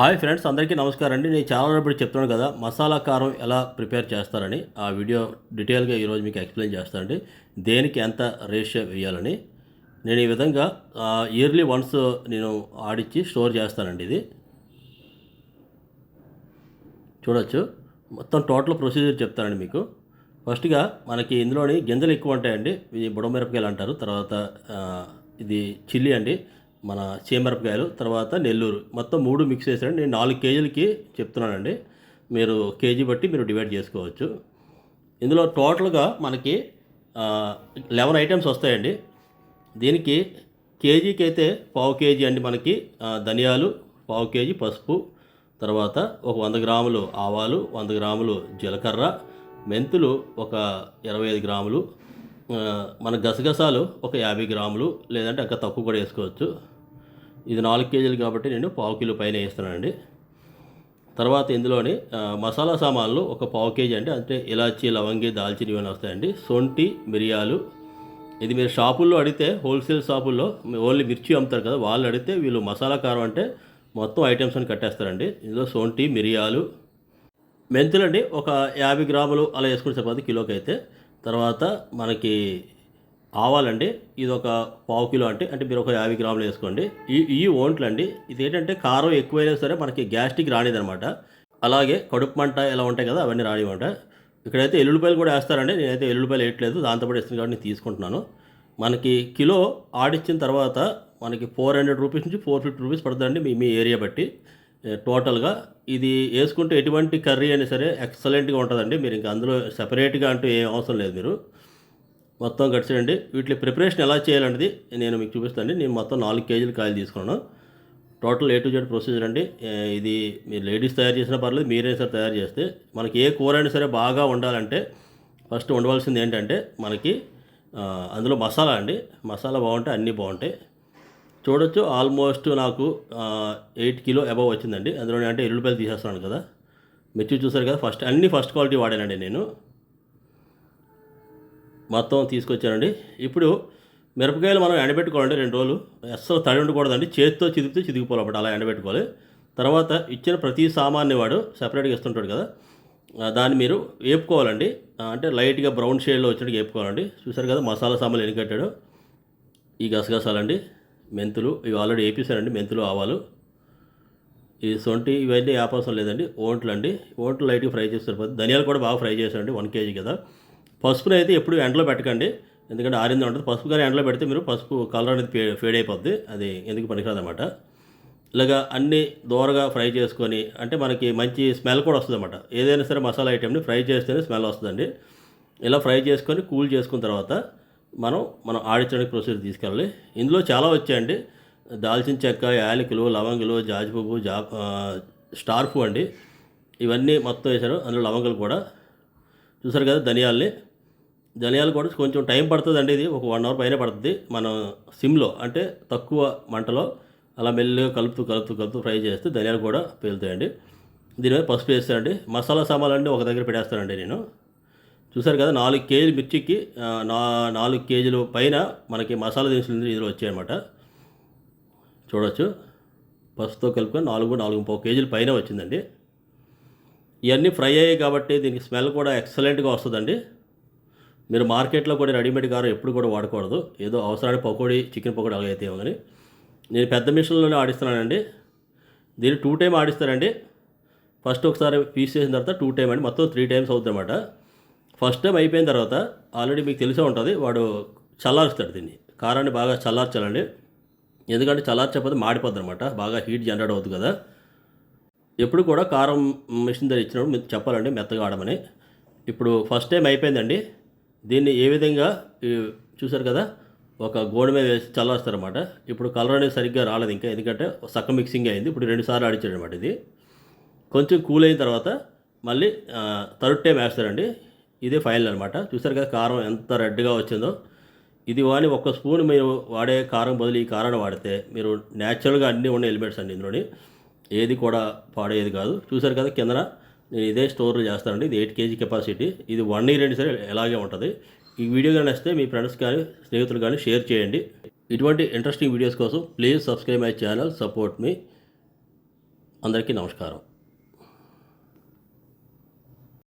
Hi friends, అందరికీ నమస్కారం అండి. నేను చాలా రోజులు చెప్తున్నాను కదా మసాలా కారం ఎలా ప్రిపేర్ చేస్తారని. ఆ వీడియో డీటెయిల్గా ఈరోజు మీకు ఎక్స్ప్లెయిన్ చేస్తానండి. దేనికి ఎంత రేషియో వేయాలని. నేను ఈ విధంగా ఇయర్లీ వన్స్ నేను ఆడిచ్చి స్టోర్ చేస్తానండి. ఇది చూడొచ్చు. మొత్తం టోటల్ ప్రొసీజర్ చెప్తానండి మీకు. ఫస్ట్గా మనకి ఇందులోని గింజలు ఎక్కువ ఉంటాయండి. ఇది బుడమిరపకాయలు అంటారు. తర్వాత ఇది చిల్లీ అండి, మన చీమమిరపకాయలు, తర్వాత నెల్లూరు, మొత్తం 3 మిక్స్ చేశారండి. నేను 4 కేజీలకి చెప్తున్నానండి. మీరు కేజీ బట్టి మీరు డివైడ్ చేసుకోవచ్చు. ఇందులో టోటల్గా మనకి 11 ఐటమ్స్ వస్తాయండి. దీనికి కేజీకి అయితే పావు కేజీ అండి మనకి ధనియాలు, పావు కేజీ పసుపు, తర్వాత ఒక 100 గ్రాములు ఆవాలు, 100 గ్రాములు జీలకర్ర, మెంతులు ఒక 25 గ్రాములు, మన గసగసాలు ఒక 50 గ్రాములు, లేదంటే ఇంకా తక్కువ కూడా వేసుకోవచ్చు. ఇది 4 కేజీలు కాబట్టి నేను పావు కిలో పైన వేస్తున్నానండి. తర్వాత ఇందులోని మసాలా సామాన్లు ఒక పావు కేజీ అండి. అంటే ఇలాచీ, లవంగి, దాల్చిని ఇవన్నీ వస్తాయండి. సొంటి, మిరియాలు. ఇది మీరు షాపుల్లో అడిగితే, హోల్సేల్ షాపుల్లో ఓన్లీ మిర్చి అమ్ముతారు కదా, వాళ్ళు అడిగితే వీళ్ళు మసాలా కారం అంటే మొత్తం ఐటమ్స్ అని కట్టేస్తారండి. ఇందులో సొంటి, మిరియాలు, మెంతులండి ఒక 50 గ్రాములు అలా వేసుకుని సరిపోతుంది కిలోకి అయితే. తర్వాత మనకి ఆవాలండి, ఇది ఒక పావు కిలో అంటే మీరు ఒక 50 గ్రాములు వేసుకోండి. ఈ ఓంట్లండి, ఇది ఏంటంటే కారం ఎక్కువైనా సరే మనకి గ్యాస్ట్రిక్ రానిదనమాట. అలాగే కడుపు మంట ఇలా ఉంటాయి కదా, అవన్నీ రానివ్వమాట. ఇక్కడైతే ఎల్లుల్లిపాయలు కూడా వేస్తారండి. నేనైతే ఎల్లుల్లిపాయలు వేయట్లేదు, దాంతోపాటు వేస్తుంది కాబట్టి నేను తీసుకుంటున్నాను. మనకి కిలో ఆడిచ్చిన తర్వాత మనకి 400 రూపీస్ నుంచి 450 రూపీస్ పడుతుందండి, మీ ఏరియా బట్టి. టోటల్గా ఇది వేసుకుంటే ఎటువంటి కర్రీ అయినా సరే ఎక్సలెంట్గా ఉంటుందండి. మీరు ఇంకా అందులో సెపరేట్గా అంటూ ఏం అవసరం లేదు. మీరు మొత్తం గడిచండి. వీటి ప్రిపరేషన్ ఎలా చేయాలనేది నేను మీకు చూపిస్తాను. నేను మొత్తం 4 కేజీలు కాయలు తీసుకున్నాను. Total A to Z procedure అండి. ఇది మీరు లేడీస్ తయారు చేసినా పర్లేదు, మీరే సరే తయారు చేస్తే. మనకి ఏ కూర అయినా సరే బాగా ఉండాలంటే ఫస్ట్ ఉండవలసింది ఏంటంటే మనకి అందులో మసాలా అండి. మసాలా బాగుంటే అన్నీ బాగుంటాయి. చూడొచ్చు, ఆల్మోస్ట్ నాకు 8 కిలో అబవ్ వచ్చిందండి. అందులో అంటే ఎల్లుల్లిపాయలు తీసేస్తున్నాను కదా, మిర్చి చూసారు కదా, ఫస్ట్ క్వాలిటీ వాడానండి నేను. మొత్తం తీసుకొచ్చానండి. ఇప్పుడు మిరపకాయలు మనం ఎండబెట్టుకోవాలండి 2 రోజులు. అస్సలు తడి ఉండకూడదండి, చేతితో చిదిపితే చిదిగిపోవాలి, అలా ఎండబెట్టుకోవాలి. తర్వాత ఇచ్చిన ప్రతి సామాన్ని వాడు సపరేట్గా ఇస్తుంటాడు కదా, దాన్ని మీరు వేపుకోవాలండి. అంటే లైట్గా బ్రౌన్ షేడ్లో వచ్చినట్టు వేపుకోవాలండి. చూసారు కదా మసాలా సామాన్లు ఎన్ని కట్టాడు. ఈ గసగసాలండి, మెంతులు ఇవి ఆల్రెడీ వేపేశానండి, మెంతులు, ఆవాలు, ఈ సొంటి ఇవన్నీ వేపవసరం లేదండి. ఓంట్లు అండి, ఓంట్లు లైట్గా ఫ్రై చేసి సరిపోతుంది. ధనియాలు కూడా బాగా ఫ్రై చేశానండి, 1 కేజీ కదా. పసుపుని అయితే ఎప్పుడు ఎండలో పెట్టకండి, ఎందుకంటే ఆరింది ఉంటుంది. పసుపు కానీ ఎండలో పెడితే మీరు పసుపు కలర్ అనేది ఫేడ్ అయిపోద్ది, అది ఎందుకు పనికిరాదన్నమాట. ఇలాగా అన్నీ దూరగా ఫ్రై చేసుకొని, అంటే మనకి మంచి స్మెల్ కూడా వస్తుంది అన్నమాట. ఏదైనా సరే మసాలా ఐటెంని ఫ్రై చేస్తేనే స్మెల్ వస్తుందండి. ఇలా ఫ్రై చేసుకొని కూల్ చేసుకున్న తర్వాత మనం ఆడించడానికి ప్రొసీజర్ తీసుకెళ్ళాలి. ఇందులో చాలా వచ్చాయండి. దాల్చిన చెక్క, యాలకులు, లవంగులు, జాజిపువ్వు, స్టార్ పువ్వు అండి, ఇవన్నీ మొత్తం వేశారు. అందులో లవంగులు కూడా చూసారు కదా. ధనియాలు కూడా కొంచెం టైం పడుతుందండి. ఇది ఒక 1 అవర్ పైన పడుతుంది. మనం సిమ్లో అంటే తక్కువ మంటలో అలా మెల్లిగా కలుపుతూ ఫ్రై చేస్తే ధనియాలు కూడా పేలుతాయండి. దీని మీద పసుపు వేస్తానండి. మసాలా సామాన్లు ఒక దగ్గర పెట్టేస్తానండి నేను. చూసారు కదా, 4 కేజీలు మిర్చికి 4 కేజీలు పైన మనకి మసాలా దినుసులు ఇందులో వచ్చాయన్నమాట. చూడవచ్చు, పసుపుతో కలుపుకొని 4.5 కేజీల పైన వచ్చిందండి. ఇవన్నీ ఫ్రై అయ్యాయి కాబట్టి దీనికి స్మెల్ కూడా ఎక్సలెంట్గా వస్తుందండి. మీరు మార్కెట్లో కూడా రెడీమేడ్ కారం ఎప్పుడు కూడా వాడకూడదు. ఏదో అవసరానికి పకోడీ, చికెన్ పకోడీ అలాగైతే ఏమో కానీ, నేను పెద్ద మిషన్లోనే ఆడిస్తున్నానండి. దీన్ని 2 టైమ్ ఆడిస్తానండి. ఫస్ట్ ఒకసారి పీస్ చేసిన తర్వాత 2 టైమ్ అండి, మొత్తం 3 టైమ్స్ అవుతుంది అన్నమాట. ఫస్ట్ టైం అయిపోయిన తర్వాత ఆల్రెడీ మీకు తెలిసే ఉంటుంది, వాడు చల్లారుస్తాడు. దీన్ని కారాన్ని బాగా చల్లార్చాలండి, ఎందుకంటే చల్లార్చకపోతే మాడిపోద్ది అనమాట. బాగా హీట్ జనరేట్ అవుతుంది కదా. ఎప్పుడు కూడా కారం మిషన్ దగ్గర ఇచ్చినప్పుడు మీకు చెప్పాలండి మెత్తగా ఆడమని. ఇప్పుడు ఫస్ట్ టైం అయిపోయిందండి. దీన్ని ఏ విధంగా చూసారు కదా, ఒక గోడ మీద వేసి చల్లారుస్తారన్నమాట. ఇప్పుడు కలర్ అనేది సరిగ్గా రాలేదు ఇంకా, ఎందుకంటే సక్క మిక్సింగ్ అయింది. ఇప్పుడు 2 సార్లు ఆడించాడు అనమాట. ఇది కొంచెం కూల్ అయిన తర్వాత మళ్ళీ థర్డ్ టైం వేస్తారండి. ఇదే ఫైనల్ అనమాట. చూసారు కదా కారం ఎంత రెడ్గా వచ్చిందో. ఇది వాని 1 స్పూన్ మీరు వాడే కారం బదులు ఈ కారాన్ని వాడితే మీరు న్యాచురల్గా అన్నీ ఉన్న ఎలిమెంట్స్ అండి ఇందులోని, ఏది కూడా పాడేది కాదు. చూసారు కదా కిందన నేను ఇదే స్టోర్లో చేస్తానండి. ఇది 8 కేజీ కెపాసిటీ. ఇది 1 ఇయర్ అయినా సరే ఎలాగే ఉంటుంది. ఈ వీడియో కానీ నచ్చితే మీ ఫ్రెండ్స్ కానీ స్నేహితులు కానీ షేర్ చేయండి. ఇటువంటి ఇంట్రెస్టింగ్ వీడియోస్ కోసం please subscribe my channel, support మీ. అందరికీ నమస్కారం.